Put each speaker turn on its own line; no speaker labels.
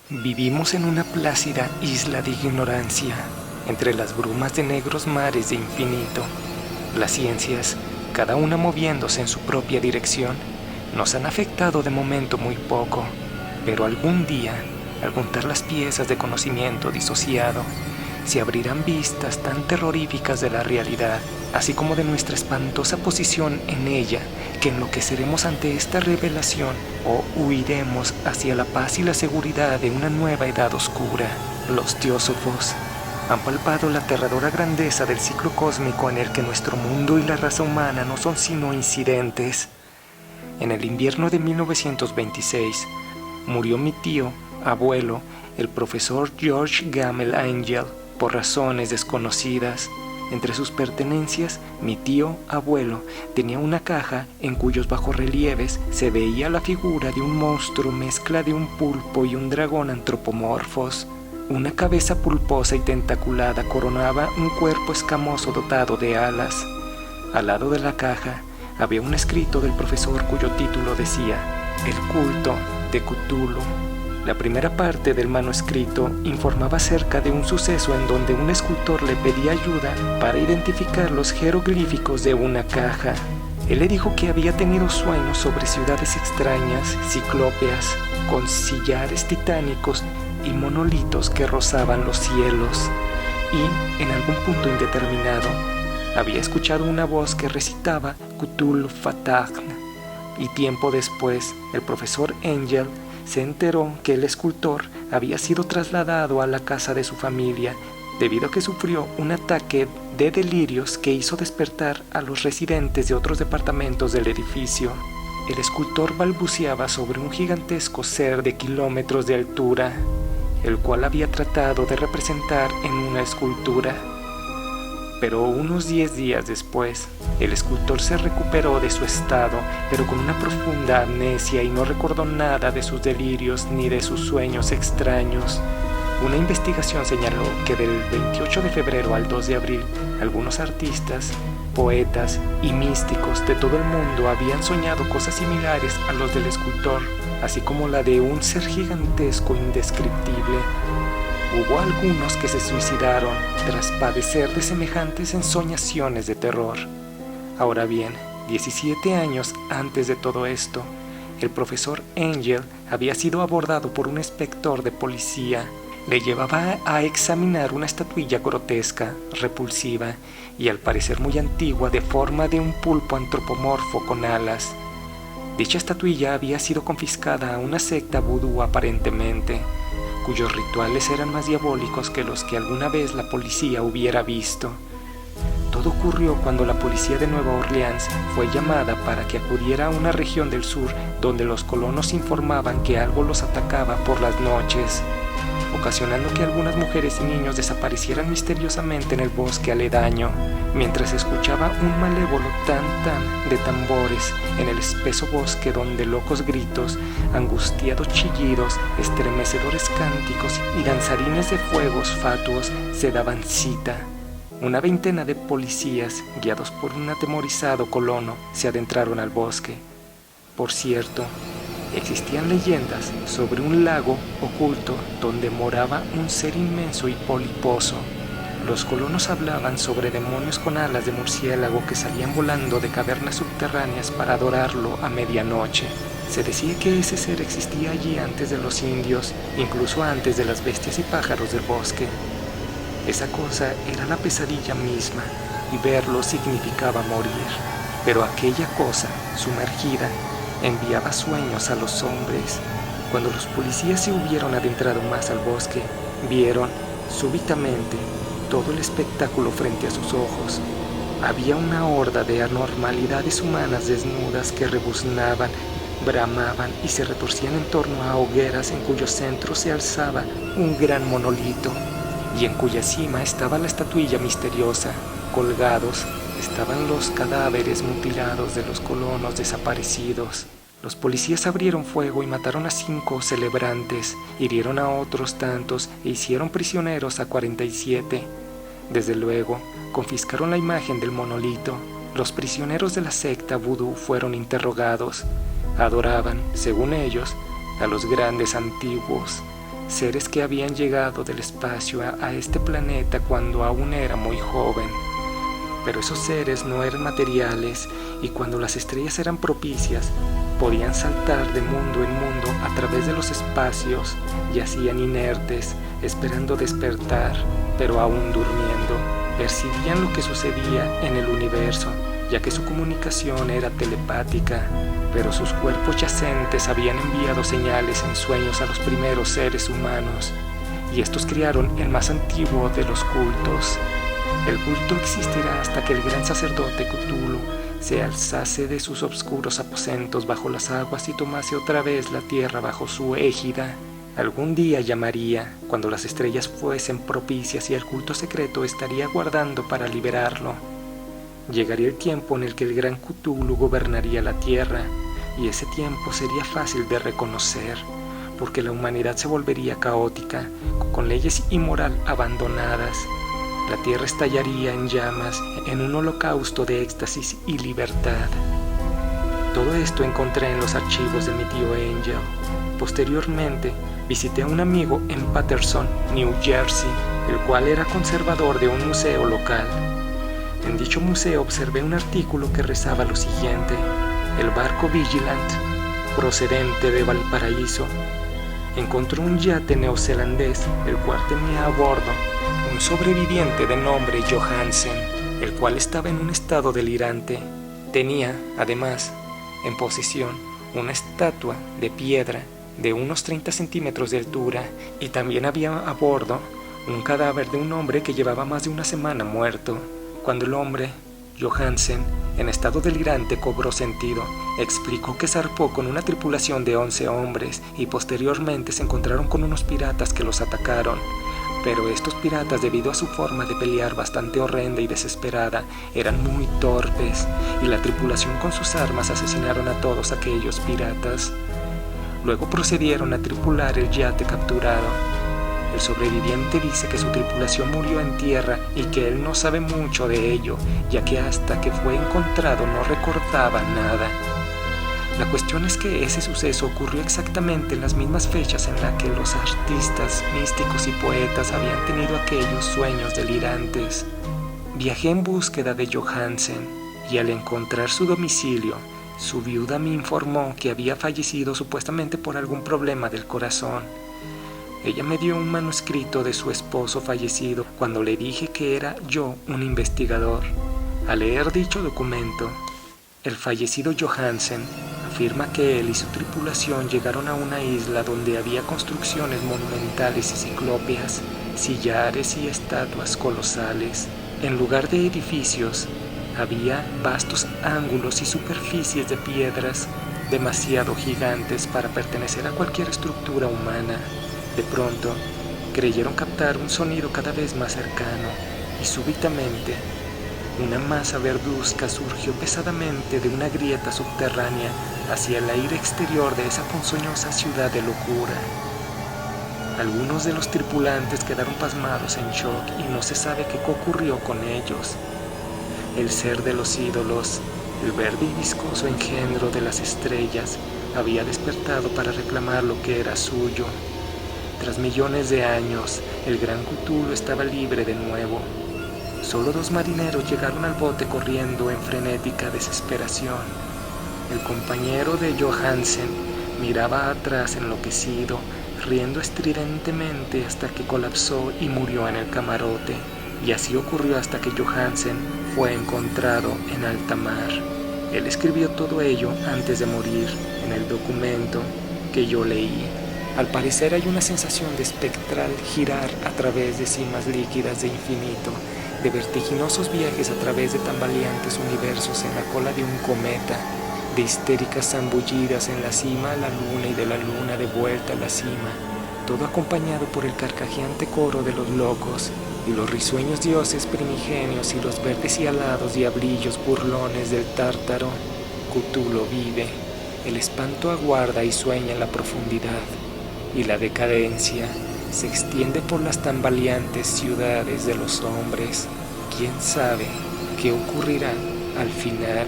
Vivimos en una plácida isla de ignorancia, entre las brumas de negros mares de infinito. Las ciencias, cada una moviéndose en su propia dirección, nos han afectado de momento muy poco, pero algún día, al juntar las piezas de conocimiento disociado, se abrirán vistas tan terroríficas de la realidad, así como de nuestra espantosa posición en ella, que enloqueceremos ante esta revelación o huiremos hacia la paz y la seguridad de una nueva edad oscura. Los teósofos han palpado la aterradora grandeza del ciclo cósmico en el que nuestro mundo y la raza humana no son sino incidentes. En el invierno de 1926 murió mi tío, abuelo, el profesor George Gammel Angel, por razones desconocidas. Entre sus pertenencias, mi tío, abuelo, tenía una caja en cuyos bajorrelieves se veía la figura de un monstruo mezcla de un pulpo y un dragón antropomorfos. Una cabeza pulposa y tentaculada coronaba un cuerpo escamoso dotado de alas. Al lado de la caja había un escrito del profesor cuyo título decía El culto de Cthulhu. La primera parte del manuscrito informaba acerca de un suceso en donde un escultor le pedía ayuda para identificar los jeroglíficos de una caja. Él le dijo que había tenido sueños sobre ciudades extrañas, ciclópeas, con sillares titánicos y monolitos que rozaban los cielos, y, en algún punto indeterminado, había escuchado una voz que recitaba Cthulhu Fatagn, y tiempo después el profesor Angel se enteró que el escultor había sido trasladado a la casa de su familia debido a que sufrió un ataque de delirios que hizo despertar a los residentes de otros departamentos del edificio. El escultor balbuceaba sobre un gigantesco ser de kilómetros de altura, el cual había tratado de representar en una escultura. Pero unos 10 días después, el escultor se recuperó de su estado, pero con una profunda amnesia, y no recordó nada de sus delirios ni de sus sueños extraños. Una investigación señaló que del 28 de febrero al 2 de abril, algunos artistas, poetas y místicos de todo el mundo habían soñado cosas similares a los del escultor, así como la de un ser gigantesco indescriptible. Hubo algunos que se suicidaron tras padecer de semejantes ensoñaciones de terror. Ahora bien, 17 años antes de todo esto, el profesor Angel había sido abordado por un inspector de policía. Le llevaba a examinar una estatuilla grotesca, repulsiva y al parecer muy antigua, de forma de un pulpo antropomorfo con alas. Dicha estatuilla había sido confiscada a una secta vudú aparentemente, cuyos rituales eran más diabólicos que los que alguna vez la policía hubiera visto. Todo ocurrió cuando la policía de Nueva Orleans fue llamada para que acudiera a una región del sur donde los colonos informaban que algo los atacaba por las noches, ocasionando que algunas mujeres y niños desaparecieran misteriosamente en el bosque aledaño, mientras escuchaba un malévolo tan de tambores en el espeso bosque donde locos gritos, angustiados chillidos, estremecedores cánticos y danzarines de fuegos fatuos se daban cita. Una veintena de policías, guiados por un atemorizado colono, se adentraron al bosque. Por cierto, existían leyendas sobre un lago oculto donde moraba un ser inmenso y poliposo. Los colonos hablaban sobre demonios con alas de murciélago que salían volando de cavernas subterráneas para adorarlo a medianoche. Se decía que ese ser existía allí antes de los indios, incluso antes de las bestias y pájaros del bosque. Esa cosa era la pesadilla misma, y verlo significaba morir. Pero aquella cosa, sumergida, enviaba sueños a los hombres. Cuando los policías se hubieron adentrado más al bosque, vieron, súbitamente, todo el espectáculo frente a sus ojos. Había una horda de anormalidades humanas desnudas que rebuznaban, bramaban y se retorcían en torno a hogueras en cuyo centro se alzaba un gran monolito, y en cuya cima estaba la estatuilla misteriosa. Colgados estaban los cadáveres mutilados de los colonos desaparecidos. Los policías abrieron fuego y mataron a 5 celebrantes, hirieron a otros tantos e hicieron prisioneros a 47. Desde luego, confiscaron la imagen del monolito. Los prisioneros de la secta vudú fueron interrogados. Adoraban, según ellos, a los grandes antiguos. seres que habían llegado del espacio a este planeta cuando aún era muy joven. Pero esos seres no eran materiales y cuando las estrellas eran propicias, podían saltar de mundo en mundo a través de los espacios, yacían inertes, esperando despertar, pero aún durmiendo. Percibían lo que sucedía en el universo, ya que su comunicación era telepática, pero sus cuerpos yacentes habían enviado señales en sueños a los primeros seres humanos, y estos crearon el más antiguo de los cultos. El culto existirá hasta que el gran sacerdote Cthulhu se alzase de sus oscuros aposentos bajo las aguas y tomase otra vez la tierra bajo su égida. Algún día llamaría, cuando las estrellas fuesen propicias y el culto secreto estaría aguardando para liberarlo. Llegaría el tiempo en el que el gran Cthulhu gobernaría la tierra, y ese tiempo sería fácil de reconocer, porque la humanidad se volvería caótica, con leyes y moral abandonadas. La tierra estallaría en llamas, en un holocausto de éxtasis y libertad. Todo esto encontré en los archivos de mi tío Angel. Posteriormente, visité a un amigo en Paterson, New Jersey, el cual era conservador de un museo local. En dicho museo observé un artículo que rezaba lo siguiente: el barco Vigilant, procedente de Valparaíso, encontró un yate neozelandés, el cual tenía a bordo un sobreviviente de nombre Johansen, el cual estaba en un estado delirante. Tenía, además, en posesión una estatua de piedra de unos 30 centímetros de altura, y también había a bordo un cadáver de un hombre que llevaba más de una semana muerto. Cuando el hombre, Johansen, en estado delirante cobró sentido, explicó que zarpó con una tripulación de 11 hombres y posteriormente se encontraron con unos piratas que los atacaron. Pero estos piratas, debido a su forma de pelear bastante horrenda y desesperada, eran muy torpes, y la tripulación con sus armas asesinaron a todos aquellos piratas. Luego procedieron a tripular el yate capturado. El sobreviviente dice que su tripulación murió en tierra y que él no sabe mucho de ello, ya que hasta que fue encontrado no recordaba nada. La cuestión es que ese suceso ocurrió exactamente en las mismas fechas en las que los artistas, místicos y poetas habían tenido aquellos sueños delirantes. Viajé en búsqueda de Johansen y al encontrar su domicilio, su viuda me informó que había fallecido supuestamente por algún problema del corazón. Ella me dio un manuscrito de su esposo fallecido cuando le dije que era yo un investigador. Al leer dicho documento, el fallecido Johansen afirma que él y su tripulación llegaron a una isla donde había construcciones monumentales y ciclópeas, sillares y estatuas colosales. En lugar de edificios, había vastos ángulos y superficies de piedras demasiado gigantes para pertenecer a cualquier estructura humana. De pronto, creyeron captar un sonido cada vez más cercano y súbitamente una masa verduzca surgió pesadamente de una grieta subterránea hacia el aire exterior de esa ponzoñosa ciudad de locura. Algunos de los tripulantes quedaron pasmados en shock y no se sabe qué ocurrió con ellos. El ser de los ídolos, el verde y viscoso engendro de las estrellas, había despertado para reclamar lo que era suyo. Tras millones de años, el gran Cthulhu estaba libre de nuevo. Solo 2 marineros llegaron al bote corriendo en frenética desesperación. El compañero de Johansen miraba atrás enloquecido, riendo estridentemente hasta que colapsó y murió en el camarote. Y así ocurrió hasta que Johansen fue encontrado en alta mar. Él escribió todo ello antes de morir en el documento que yo leí. Al parecer hay una sensación de espectral girar a través de cimas líquidas de infinito, de vertiginosos viajes a través de tambaleantes universos en la cola de un cometa, de histéricas zambullidas en la cima a la luna y de la luna de vuelta a la cima, todo acompañado por el carcajeante coro de los locos y los risueños dioses primigenios y los verdes y alados diablillos burlones del tártaro. Cthulhu vive, el espanto aguarda y sueña en la profundidad, y la decadencia se extiende por las tambaleantes ciudades de los hombres. ¿Quién sabe qué ocurrirá al final?